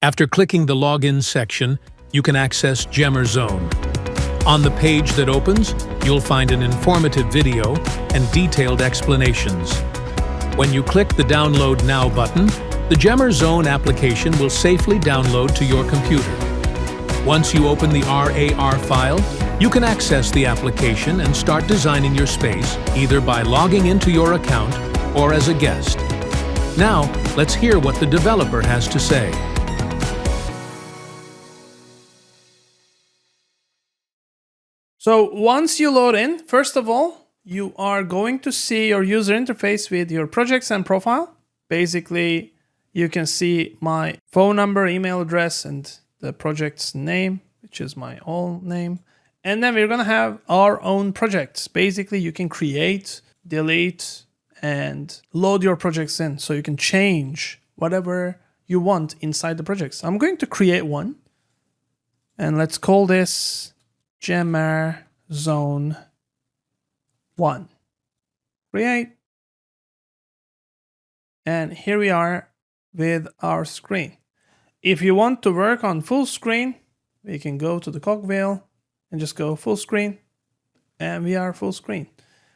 After clicking the Login section, you can access Cemerzone. On the page that opens, you'll find an informative video and detailed explanations. When you click the Download Now button, the Cemerzone application will safely download to your computer. Once you open the RAR file, you can access the application and start designing your space either by logging into your account or as a guest. Now, let's hear what the developer has to say. So once you load in, first of all, you are going to see your user interface with your projects and profile. Basically, you can see my phone number, email address, and the project's name, which is my own name. And then we're going to have our own projects. Basically, you can create, delete, and load your projects in. So you can change whatever you want inside the projects. I'm going to create one. And let's call this Cemerzone 1. Create. And here we are with our screen. If you want to work on full screen, we can go to the cogwheel and just go full screen, and we are full screen.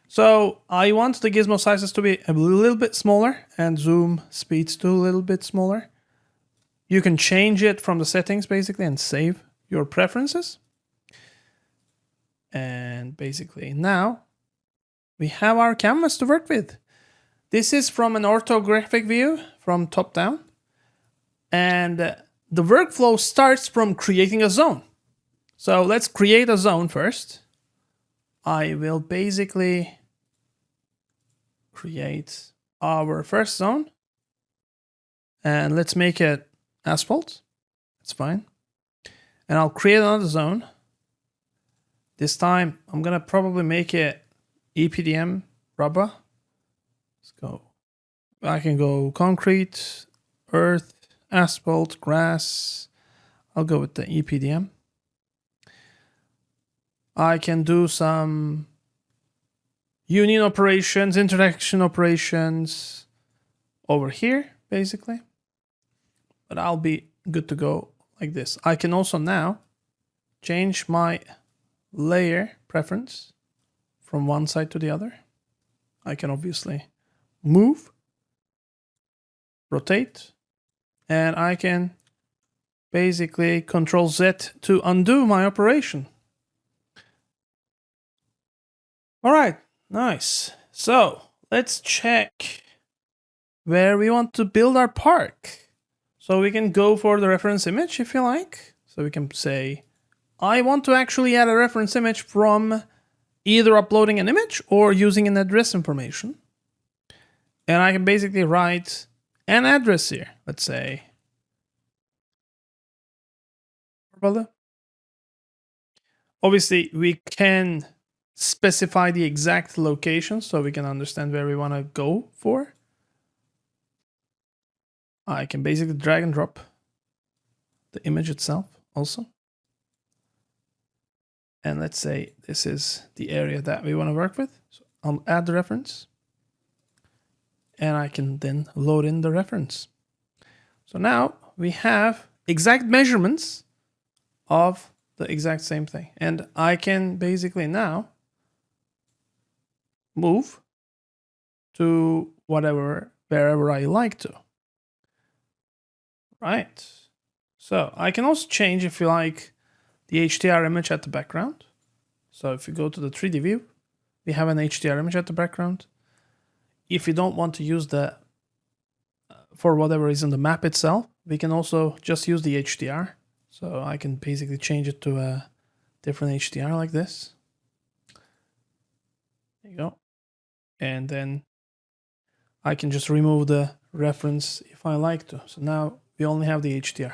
So I want the gizmo sizes to be a little bit smaller and zoom speeds to a little bit smaller. You can change it from the settings basically and save your preferences. And basically now we have our canvas to work with. This is from an orthographic view from top down. And the workflow starts from creating a zone. So let's create a zone first. I will basically create our first zone. And let's make it asphalt. That's fine. And I'll create another zone. This time I'm going to probably make it EPDM rubber. Let's go. I can go concrete, earth, asphalt, grass. I'll go with the EPDM. I can do some union operations, interaction operations over here, basically. But I'll be good to go like this. I can also now change my layer preference from one side to the other. I can obviously move, rotate, and I can basically Control Z to undo my operation. All right, nice. So let's check where we want to build our park. So we can go for the reference image if you like. So we can say, I want to actually add a reference image from either uploading an image or using an address information. And I can basically write an address here. Let's say, obviously we can specify the exact location so we can understand where we want to go for. I can basically drag and drop the image itself also. And let's say this is the area that we want to work with. So I'll add the reference. And I can then load in the reference. So now we have exact measurements of the exact same thing. And I can basically now move to wherever I like to. Right. So I can also change, if you like, the HDR image at the background. So if you go to the 3D view, we have an HDR image at the background. If you don't want to use the, for whatever reason, the map itself, we can also just use the HDR. So I can basically change it to a different HDR like this. There you go. And then I can just remove the reference if I like to. So now we only have the HDR.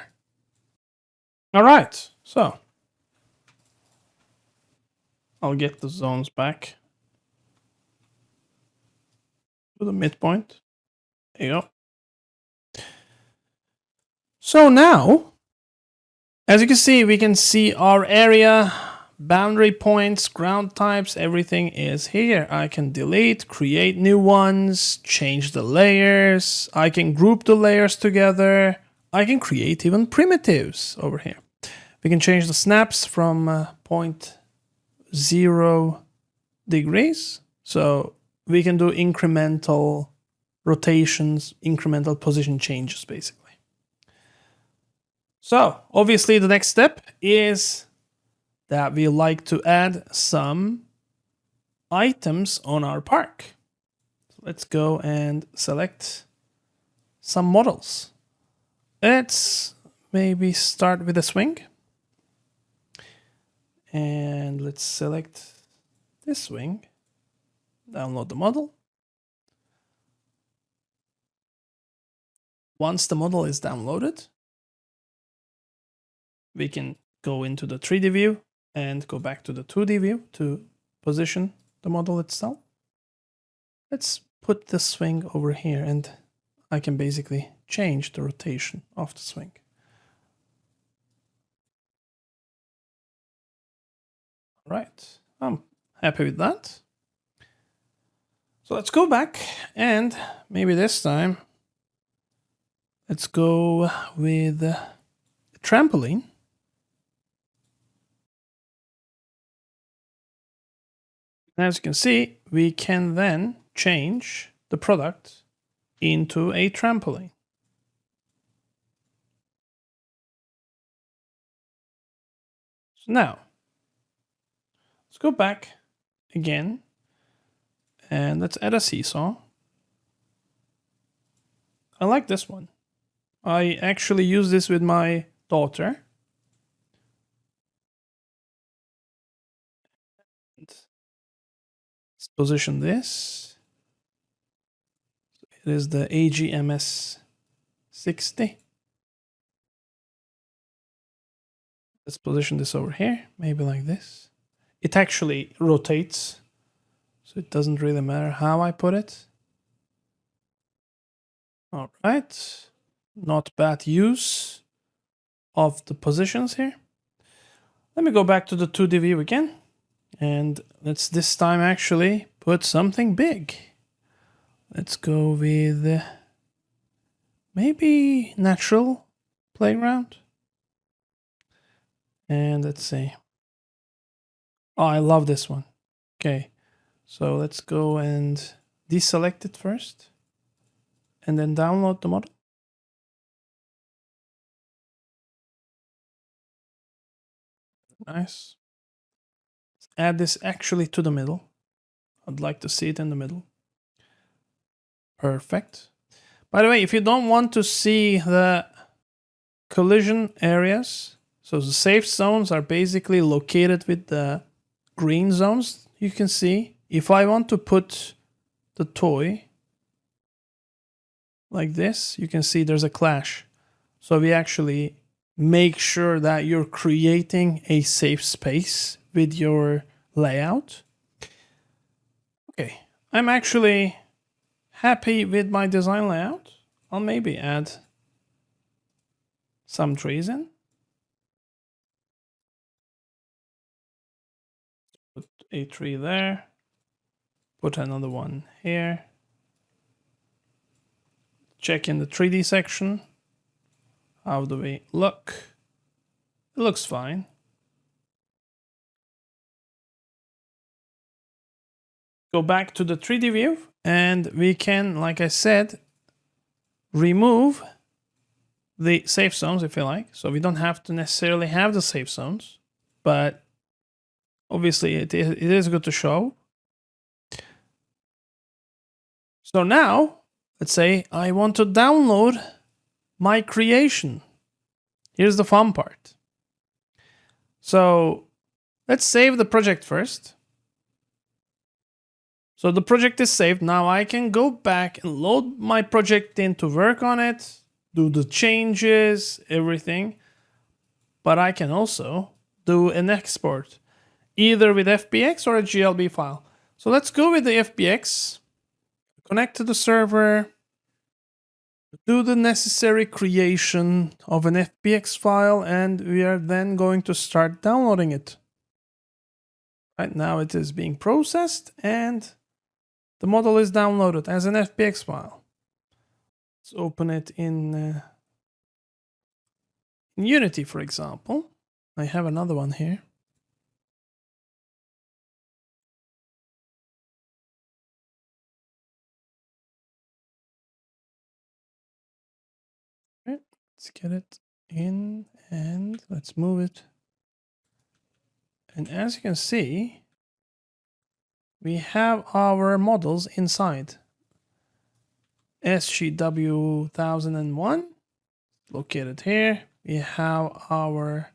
All right, so I'll get the zones back to the midpoint. There you go. So now, as you can see, we can see our area, boundary points, ground types, everything is here. I can delete, create new ones, change the layers. I can group the layers together. I can create even primitives over here. We can change the snaps from 0.0 degrees. So we can do incremental rotations, incremental position changes, basically. So obviously the next step is that we like to add some items on our park. So let's go and select some models. Let's maybe start with a swing. And let's select this swing. Download the model. Once the model is downloaded, we can go into the 3D view and go back to the 2D view to position the model itself. Let's put the swing over here and I can basically change the rotation of the swing. All right, I'm happy with that. So let's go back and maybe this time let's go with a trampoline. As you can see, we can then change the product into a trampoline. So now, let's go back again and let's add a seesaw. I like this one. I actually use this with my daughter. Let's position this. It is the AGMS 60. Let's position this over here, maybe like this. It actually rotates, so it doesn't really matter how I put it. All right, not bad use of the positions here. Let me go back to the 2D view again. And let's this time actually put something big. Let's go with maybe natural playground. And let's see. Oh, I love this one. Okay, so let's go and deselect it first. And then download the model. Nice. Let's add this actually to the middle. I'd like to see it in the middle. Perfect. By the way, if you don't want to see the collision areas, so the safe zones are basically located with the green zones, you can see. If I want to put the toy like this, you can see there's a clash. So we actually make sure that you're creating a safe space with your layout. Okay, I'm actually happy with my design layout. I'll maybe add some trees in. Put a tree there. Put another one here. Check in the 3D section. How do we look? It looks fine. Go back to the 3D view and we can, like I said, remove the safe zones if you like. So we don't have to necessarily have the safe zones, but obviously it is good to show. So now, let's say I want to download my creation. Here's the fun part. So let's save the project first. So the project is saved. Now I can go back and load my project in to work on it, do the changes, everything. But I can also do an export, either with FBX or a GLB file. So let's go with the FBX, connect to the server, do the necessary creation of an FBX file, and we are then going to start downloading it. Right now it is being processed and the model is downloaded as an FBX file. Let's open it in In Unity, for example, I have another one here. Okay, let's get it in and let's move it. And as you can see, we have our models inside. SGW 1001, located here. We have our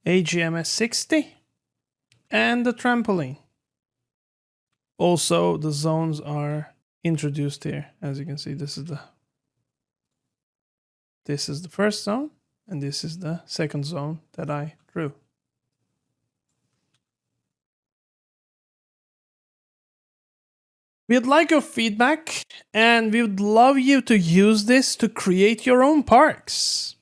AGMS 60 and the trampoline. Also, the zones are introduced here. As you can see, this is the first zone, and this is the second zone that I drew. We'd like your feedback, and we would love you to use this to create your own parks.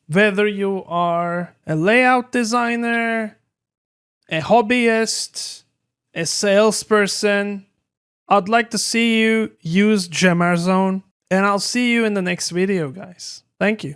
Whether you are a layout designer, a hobbyist, a salesperson, I'd like to see you use Cemerzone, and I'll see you in the next video, guys. Thank you.